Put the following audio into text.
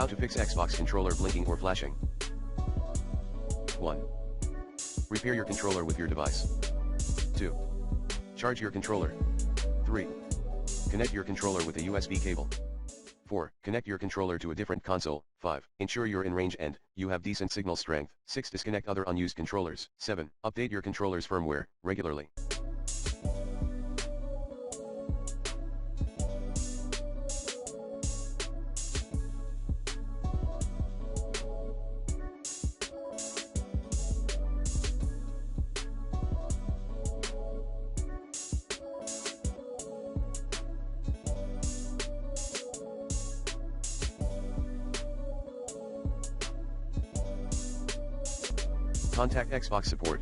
How to fix Xbox controller blinking or flashing. 1. Repair your controller with your device. 2. Charge your controller. 3. Connect your controller with a USB cable. 4. Connect your controller to a different console. 5. Ensure you're in range and you have decent signal strength. 6. Disconnect other unused controllers. 7. Update your controller's firmware regularly. Contact Xbox support.